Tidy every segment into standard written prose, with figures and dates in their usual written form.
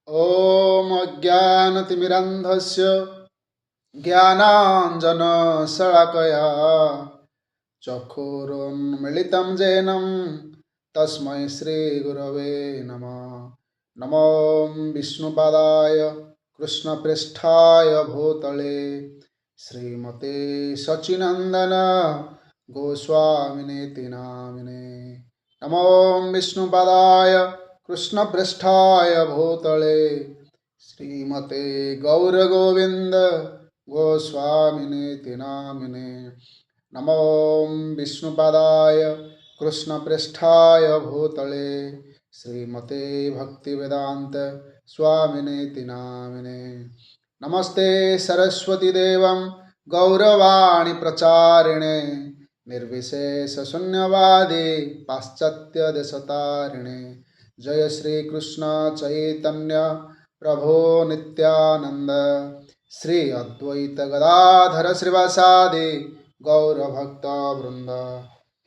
ॐ अज्ञानतिमिरन्धस्य ज्ञानाञ्जनशलाकया चक्षुरुन्मीलितं येन तस्मै श्रीगुरवे नमः। नमो विष्णुपादाय कृष्णप्रेष्ठाय भूतले श्रीमते सच्चिनन्दन गोस्वामिनेति नामिने। नमो विष्णुपादाय कृष्णप्रेष्ठाय भूतले श्रीमते गौरगोविन्द गोस्वामिनेति नामिने। नमो विष्णुपादाय कृष्णप्रेष्ठाय भूतले श्रीमते भक्तिवेदान्त स्वामिनेति नामिने। नमस्ते सरस्वती देवं गौरवाणी प्रचारिणे निर्विशेषशून्यवादी पाश्चात्यदेशतारिणे। जय श्री कृष्ण चैतन्य प्रभो नित्यानंद श्री अद्वैत गदाधर श्रीवासादि गौरभक्त वृंद।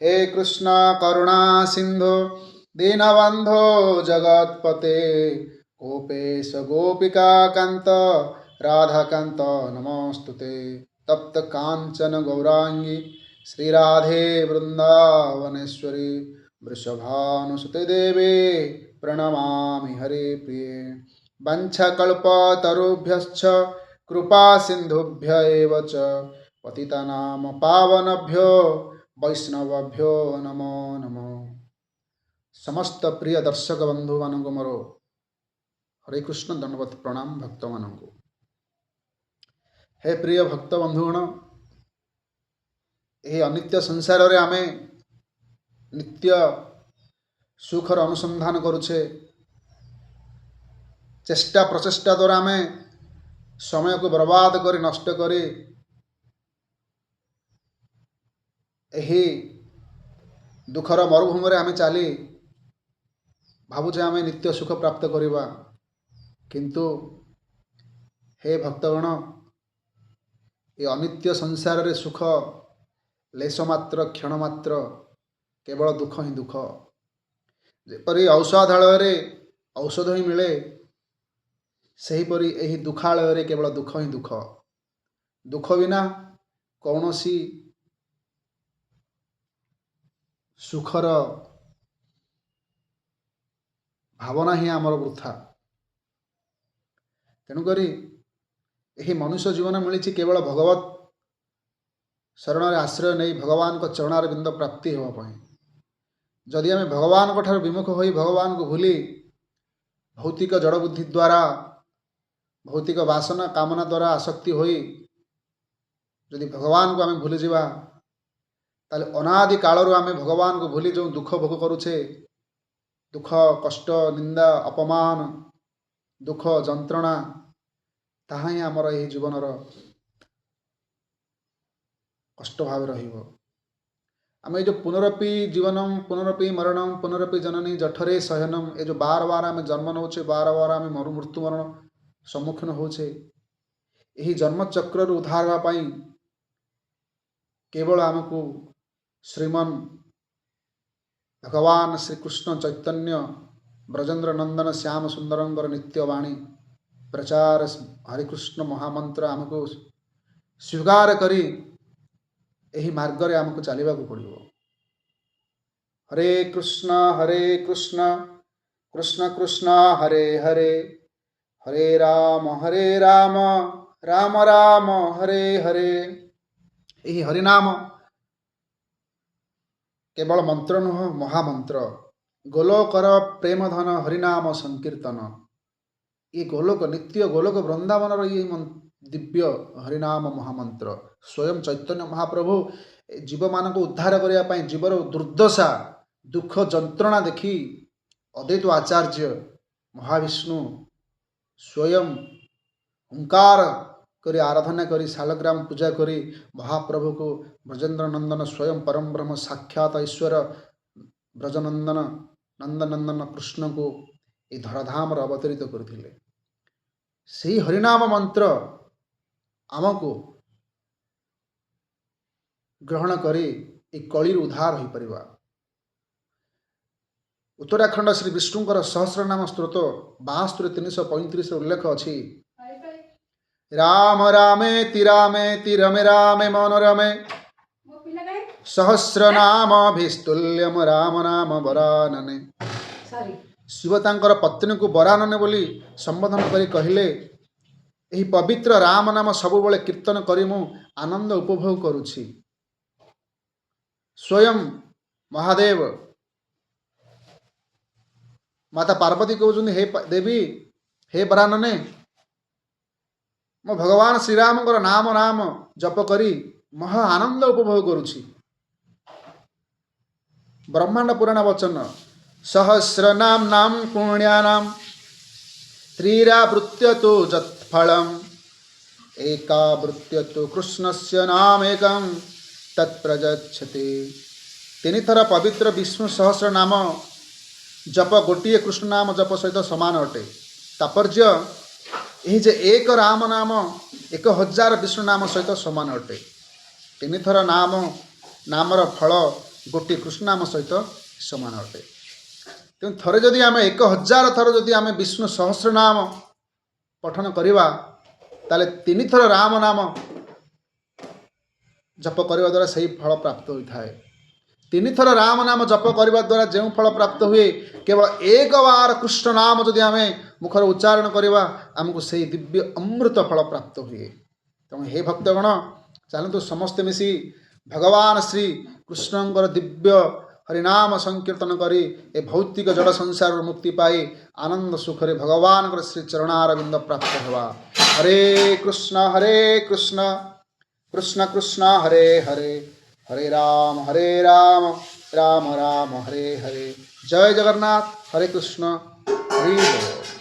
हे कृष्ण करुणा सिंधु दीनबंधो जगत्पते गोपेश गोपिका कांत राधाकांत नमोस्तुते। तप्त कांचन गौरांगी श्री राधे वृंदावनेश्वरी वृषभानुसुते देवे प्रणमामि हरे प्रिये। वंशकल्पतरुभ्यश्च कृपा सिंधुभ्य एव च पतितानां पावनभ्यो वैष्णवभ्यो नमो नमो। समस्त प्रिय दर्शक बंधु मानक मोर हरे कृष्ण दंडवत प्रणाम भक्त मानक। हे प्रिय भक्त बंधुगण, यही अनित्य संसार रे आमे नित्य सुखर अनुसंधान करुछे। चेष्टा प्रचेष्टा द्वारा आमे समय को बर्बाद करी नष्ट करी यही दुखर मरुभूमि रे आमे चाली भावुचे आमे नित्य सुख प्राप्त करिबा, किंतु हे भक्तगण, ये अनित्य संसार रे सुख लेश मात्र क्षण मात्र, केवल दुख ही दुख। जेपरि औषधालय रे औषध ही मिले, सेहीपरि एही दुखालय रे केवल दुख ही दुख। दुख बिना कौनसी सुखर भावना ही आमर वृथा। तेणुकरी यही मनुष्य जीवन मिली केवल भगवत शरण आश्रय नहीं भगवान को चरणार बिंद प्राप्ति होगापी। जदि आम भगवान को ठार विमुख हो भगवान को भूली भौतिक जड़ बुद्धि द्वारा भौतिक वासना कामना द्वारा आसक्ति होई जदि भगवान को आम भूली जावा, ताले अनादि कालरू आम भगवान को भूली जो दुख भोग करुछे, दुख कष्ट निंदा अपमान दुख जंत्रणा, ताहा ही आमर यही जीवनर कष्ट भाव रहिबो। आम जो पुनरपि जीवनम पुनरपि मरणम पुनरपि जननी जठरे शयनम, ये जो बार बार आम जन्म नौचे, बार बार आम मृत्यु मरण सम्मुखीन होचे, यही जन्म चक्र उद्धार होगापाई केवल आमको श्रीमन भगवान श्रीकृष्ण चैतन्य ब्रजेन्द्र नंदन श्याम सुंदरंगर नित्यवाणी प्रचार हरिकृष्ण महामंत्र आमको स्वीकार करी यही मार्ग रे आमको चलवा पड़ो। हरे कृष्ण कृष्ण कृष्ण हरे हरे, हरे राम राम राम हरे हरे। यही हरिनाम केवल मंत्र नुह, महामंत्र। गोलोकर प्रेम धन हरिनाम संकीर्तन, ये गोलोक नित्य गोलोक वृंदावन ये दिव्य हरिनाम महामंत्र स्वयं चैतन्य महाप्रभु जीव मान को उद्धार करने जीवर दुर्दशा दुख जंत्रणा देखी अद्वैत आचार्य महाविष्णु स्वयं ओंकार करी आराधना करी शालग्राम पूजा करी महाप्रभु को ब्रजेन्द्र नंदन स्वयं परम ब्रह्म साक्षात ईश्वर ब्रजनंदन नंदनंदन कृष्ण को ये धराधाम अवतरित करथिले। से हरिनाम मंत्र आमको ग्रहण करी एक कली उद्धार हो परिबा। उत्तराखंड श्री विष्णुकर सहस्रनाम स्त्रोत 72 उल्लेख अच्छी राम रामेति रामेति रमे रामे मनोरमे सहस्रनामभिस्तुल्यम राम नाम वरानने। शिव तांकर पत्नी को वरानने बोली संबोधन करी कहले एही पवित्र राम नाम सबुबले कीर्तन करी मु आनंद उपभोग करुछि। स्वयं महादेव माता पार्वती कहउछन्ति हे देवी हे वरानने मो भगवान श्रीराम नाम नाम जप करी महा आनंद उपभोग करुछि। ब्रह्मांड पुराण वचन सहस्रनाम नाम पुण्यानाम त्रिरावृत्य तो जत्फलम एकावृत्य तो कृष्णस्य नाम एकं तत्प्रजच्छते। तीन थर पवित्र विष्णु सहस्र नाम जप गोटे कृष्ण नाम जप सहित समान अटे। तात्पर्य यही जे एक राम नाम 1000 विष्णु नाम सहित समान अटे। तीन थर नाम नामर फल गोटे कृष्ण नाम सहित समान अटे। तेणु थरे जदि आम 1000 थर जदि आम विष्णु सहस्र नाम पठन करवा ताले 3 थर राम नाम जप करने द्वारा सही फल प्राप्त होता है। 3 थर राम नाम जप करने द्वारा जो फल प्राप्त हुए केवल एक बार कृष्ण नाम जदि आम मुखर उच्चारण करवा आमको सही दिव्य अमृत फल प्राप्त हुए। तेणु हे भक्तगण चलतु समस्ते मिसी भगवान श्री कृष्णंकर दिव्य हरिनाम संकीर्तन करी ए भौतिक जड़ संसार मुक्ति पाई आनंद सुखरे भगवान श्री चरणारविंद प्राप्त होगा। हरे कृष्ण कृष्ण कृष्ण हरे हरे हरे राम राम राम हरे हरे। जय जगन्नाथ। हरे कृष्ण हरि बोल।